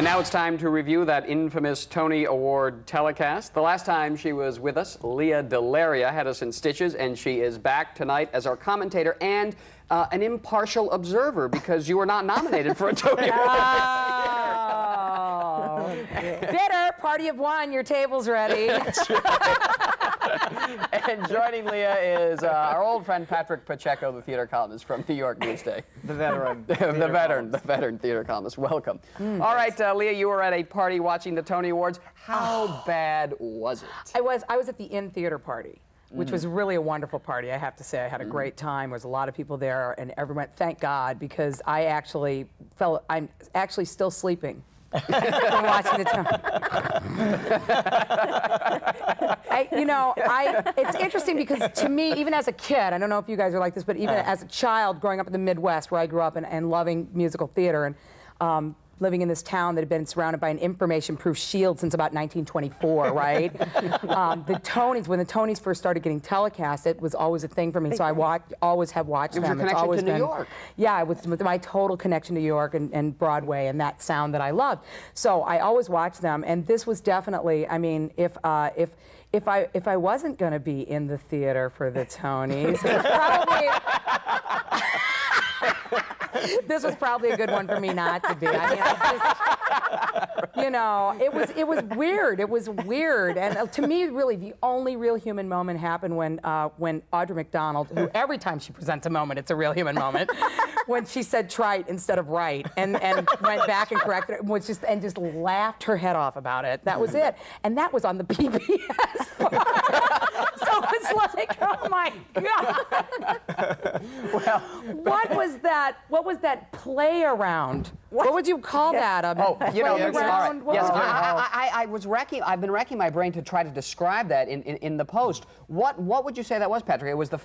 And now it's time to review that infamous Tony Award telecast. The last time she was with us, Lea DeLaria had us in stitches, and she is back tonight as our commentator and an impartial observer because you were not nominated for a Tony Award. Bitter, party of one, your table's ready. And joining Lea is our old friend Patrick Pacheco, the theater columnist from New York Newsday. The veteran. the veteran theater columnist. Welcome. All right, Lea, you were at a party watching the Tony Awards. How bad was it? I was at the in-theater party, which was really a wonderful party, I have to say. I had a great time. There was a lot of people there, and everyone, thank God, because I'm actually still sleeping. From watching the it's interesting because to me, even as a kid, I don't know if you guys are like this, but even as a child growing up in the Midwest where I grew up and loving musical theater and living in this town that had been surrounded by an information-proof shield since about 1924, right? The Tonys, when the Tonys first started getting telecast, it was always a thing for me, so I always have watched them. It was your connection to New York. Yeah, it was with my total connection to New York and Broadway and that sound that I loved. So I always watched them, and this was definitely, I mean, if I wasn't going to be in the theater for the Tonys, this was probably a good one for me not to be. I mean, you know, it was weird. It was weird, and to me, really, the only real human moment happened when Audra McDonald, who every time she presents a moment, it's a real human moment, when she said trite instead of right, and went back and corrected it, and just laughed her head off about it. That was it, and that was on the PBS part. So it's like, oh my God. Well, What was that play around? What would you call that? You know, around? Yes, I've been racking my brain to try to describe that in the post. What would you say that was, Patrick? It was the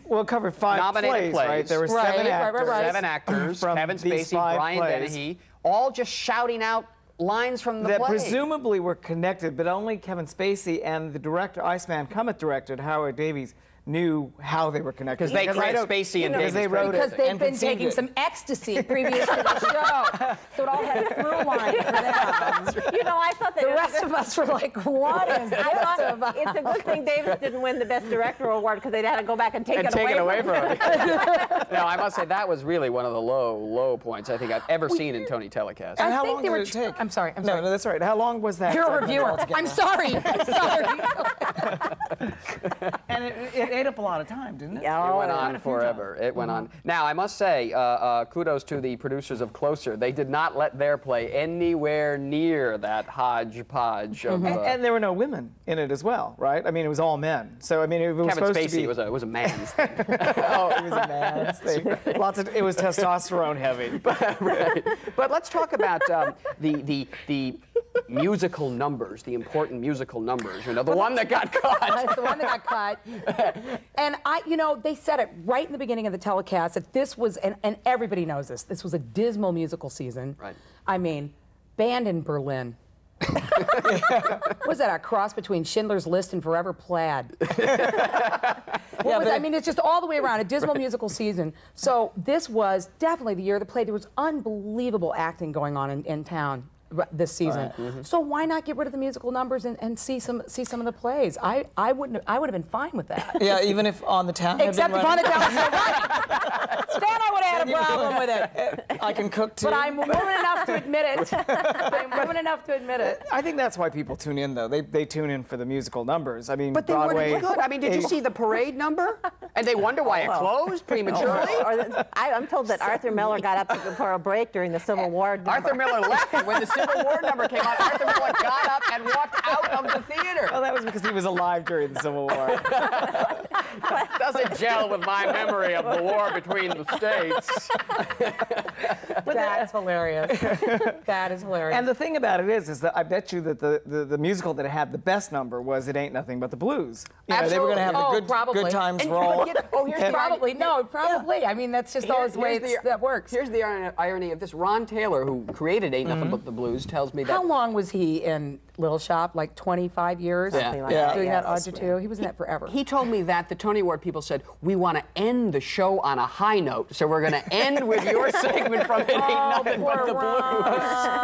Well, it covered 5 nominated plays. right? There were 7 actors. 7 actors. Kevin Spacey, Brian Dennehy, all just shouting out lines from the play. That presumably were connected, but only Kevin Spacey and the director, Iceman Cummett directed, Howard Davies, knew how they were connected. Because they created Spacey and Davies. Because they've been taking some ecstasy previous to the show. So it all had a through line for them. You know, I thought that the rest of us were like, what is this about? It's a good thing Davis didn't win the Best Director award because they'd had to go back and take it away from him. No, I must say that was really one of the low points I think I've ever seen in Tony telecast. And how long did it take? I'm sorry. No, that's all right. How long was that? You're a reviewer. I'm sorry. I'm sorry. And it ate up a lot of time, didn't it? Yeah, it went on forever. It went on. Now, I must say, kudos to the producers of Closer. They did not let their play anywhere near that hodgepodge of... And there were no women in it as well, right? I mean, it was all men. So, I mean, it was Kevin supposed Spacey to be... was a man's thing. Oh, it was a man's thing. It was testosterone heavy. Right. But let's talk about the musical numbers, the important musical numbers. You know, the one that got cut. The one that got cut. And you know, they said it right in the beginning of the telecast that this was, and everybody knows this was a dismal musical season. Right. I mean, Band in Berlin. Was that a cross between Schindler's List and Forever Plaid? I mean, it's just all the way around, a dismal musical season. So this was definitely the year of the play. There was unbelievable acting going on in town this season. So why not get rid of the musical numbers and see some of the plays? I would have been fine with that. Yeah, even if On the Town had Except been if On the Town was so right. Then I would have had a problem with it. I can cook too. But I'm woman enough to admit it. I'm woman enough to admit it. I think that's why people tune in, though. They tune in for the musical numbers. I mean, but Broadway... They were good. I mean, did you see the parade number? And they wonder why it closed prematurely? I'm told that Arthur Miller got up for a break during the Civil War number. Arthur Miller left when the Civil War number came on. Arthur Miller got up and walked out of the theater. Oh, that was because he was alive during the Civil War. Doesn't gel with my memory of the war between the states. That's hilarious. That is hilarious. And the thing about it is that I bet you that the musical that had the best number was It Ain't Nothing But the Blues. You know, they were going to have the good times roll. Probably. I mean, that's just always the way that works. Here's the irony of this. Ron Taylor, who created Ain't Nothing But the Blues, tells me that... How long was he in Little Shop, like 25 years. Something like that. Doing that Audra too. He was in that forever. He told me that the Tony Award people said, we want to end the show on a high note, so we're going to end with your segment from It Ain't Nothing But the Blues.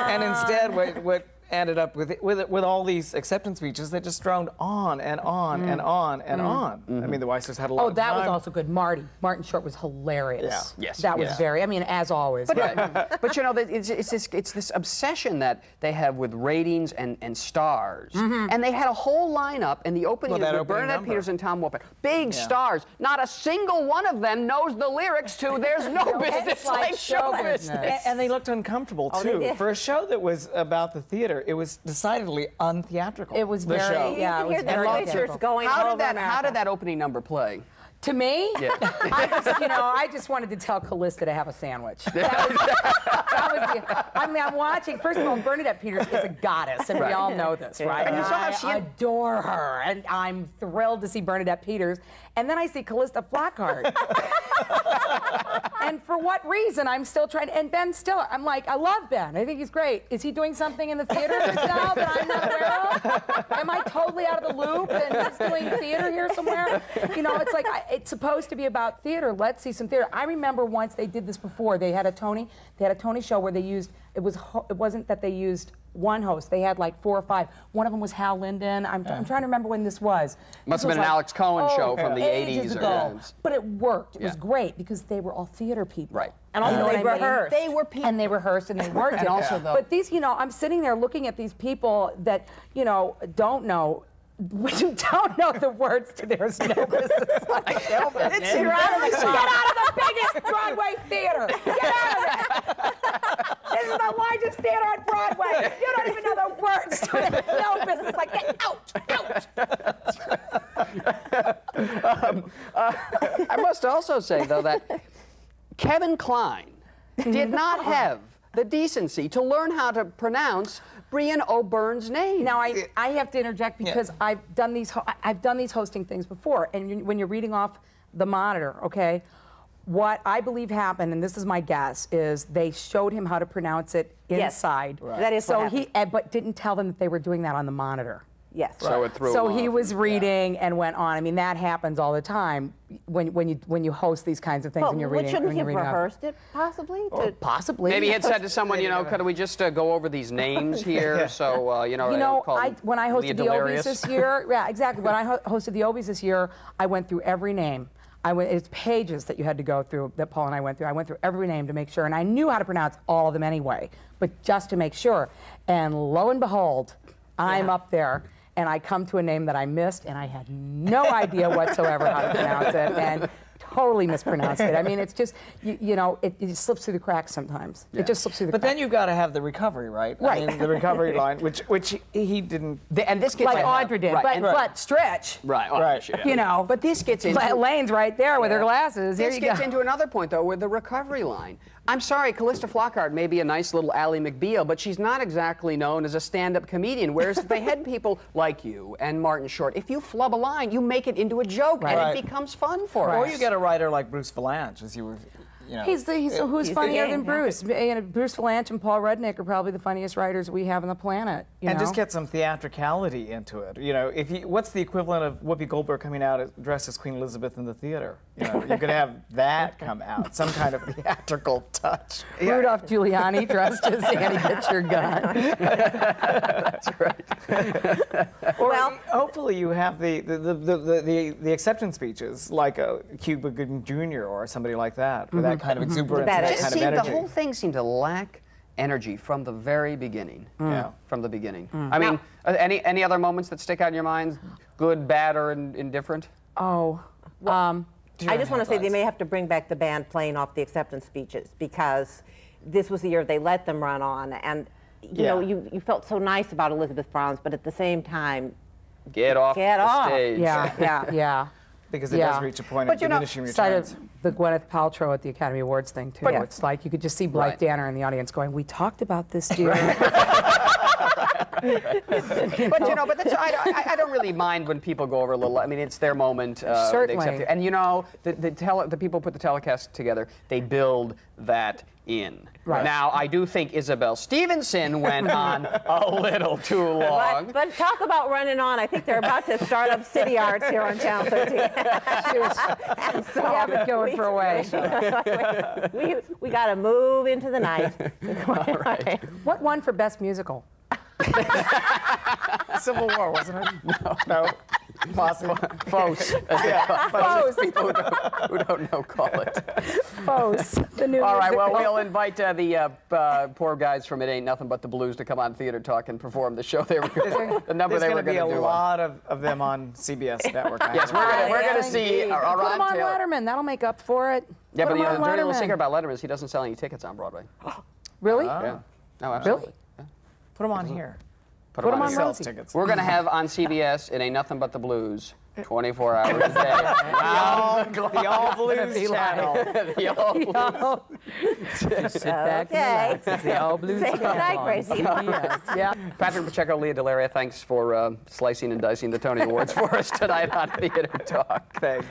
And instead, what ended up with all these acceptance speeches that just droned on and on and on and on. I mean, the Weissers had a lot of time. Oh, that was also good. Martin Short was hilarious. Yeah. Yes. That was very, I mean, as always. But you know, it's this obsession that they have with ratings and stars. And they had a whole lineup in the opening with Bernadette Peters and Tom Wopat. Big stars. Not a single one of them knows the lyrics to There's No Business Like Show Business. And they looked uncomfortable, too. For a show that was about the theater, it was decidedly untheatrical. It was very, yeah, it was very going How did that opening number play? To me, Yeah. I just wanted to tell Callista to have a sandwich. That was I mean, I'm watching. First of all, Bernadette Peters is a goddess, and we all know this, right? And you saw how I adore her, and I'm thrilled to see Bernadette Peters. And then I see Callista Flockhart. And for what reason? I'm still trying. And Ben Stiller. I'm like, I love Ben. I think he's great. Is he doing something in the theater now that I'm not aware of? Am I totally out of the loop and he's doing theater here somewhere? You know, it's like it's supposed to be about theater. Let's see some theater. I remember once they did this before. They had a Tony show where they used it wasn't that they used one host. They had like 4 or 5. One of them was Hal Linden. I'm trying to remember when this was. Must have been an Alex Cohen show from the 80s. Ago. But it worked. It was great because they were all theater people. Right. And also they rehearsed. They were people. And they rehearsed and they worked. And also, though. But these, I'm sitting there looking at these people that, don't know. When you don't know the words to There's No Business Like Show Business. Get out of the biggest Broadway theater. Get out of it. This is the largest theater on Broadway. You don't even know the words to There's No Business Like Get out. I must also say, though, that Kevin Kline did not have the decency to learn how to pronounce Brian O'Byrne's name. Now I have to interject because I've done these hosting things before, and when you're reading off the monitor, okay, what I believe happened, and this is my guess, is they showed him how to pronounce it inside. Yes. Right. That is so what happened. but didn't tell them that they were doing that on the monitor. Yes. Right. So he was reading and went on. I mean, that happens all the time when you host these kinds of things and you're reading. Shouldn't he have rehearsed it possibly? Possibly. Maybe he had said to someone, could we just go over these names here? So when I hosted the Obies this year, yeah, exactly. When I hosted the Obies this year, I went through every name. It's pages that you had to go through, that Paul and I went through. I went through every name to make sure, and I knew how to pronounce all of them anyway, but just to make sure. And lo and behold, I'm up there. And I come to a name that I missed, and I had no idea whatsoever how to pronounce it, and totally mispronounced it. I mean, it's just, it slips through the cracks sometimes. Yeah. It just slips through the cracks. But then you've got to have the recovery, right? Right. I mean, the recovery line, which he didn't. And this gets like Audra did, but Stretch. Right. Right. But this gets into Lane's right there with her glasses. This gets into another point, though, with the recovery line. I'm sorry, Callista Flockhart may be a nice little Ally McBeal, but she's not exactly known as a stand-up comedian, whereas if they had people like you and Martin Short, if you flub a line, you make it into a joke, and it becomes fun for us. Or you get a writer like Bruce Vilanch, as you were... He's who's funnier than Bruce? Bruce Vilanch and Paul Rudnick are probably the funniest writers we have on the planet. And just get some theatricality into it. What's the equivalent of Whoopi Goldberg coming out dressed as Queen Elizabeth in the theater? You could have that come out, some kind of theatrical touch. Rudolph Giuliani dressed as Annie Get Your Gun. That's right. Well, hopefully you have the acceptance speeches like a Cuba Gooding Jr. or somebody like that, with that kind of exuberance, and that kind of energy. The whole thing seemed to lack energy from the very beginning. Yeah. From the beginning. I mean, any other moments that stick out in your minds? Good, bad, or indifferent? Oh. I just want to say they may have to bring back the band playing off the acceptance speeches, because this was the year they let them run on, and you felt so nice about Elizabeth Brown's, but at the same time, get off the stage. Yeah. Because it does reach a point of diminishing returns. The Gwyneth Paltrow at the Academy Awards thing, too. It's like you could just see Blythe Danner in the audience going, we talked about this, dear. But you know, but that's, I don't really mind when people go over a little. I mean, it's their moment. Certainly. And you know, the people who put the telecast together, they build that in. Right. Now, I do think Isabel Stevenson went on a little too long. But talk about running on. I think they're about to start up City Arts here on Channel 13. We have it going for a way. We got to move into the night. All right. What won for Best Musical? Civil War, wasn't it? No. Possibly. Fos. Fos. People who don't know call it. Fos. The new All right, well, musical. we'll invite the poor guys from It Ain't Nothing But the Blues to come on Theater Talk and perform the show. The number There's they were going to be going to a do. lot of them on CBS Network. Yes, we're going to see Put him on Ron Taylor. Letterman. That'll make up for it. Yeah, Put but him the on dirty little Letterman. secret about Letterman is he doesn't sell any tickets on Broadway. Really? Yeah. No, absolutely. Really? Put them on here. Put Put 'em him on He sells Rosie. tickets. We're going to have on CBS It Ain't Nothing But the Blues 24 hours a day. The All Blues channel. The All Blues. Sit back Okay. and relax. It's the All Blues Say goodnight, channel on Gracie. CBS. Yeah. Patrick Pacheco, Lea DeLaria, thanks for slicing and dicing the Tony Awards for us tonight on Theater Talk. Thanks.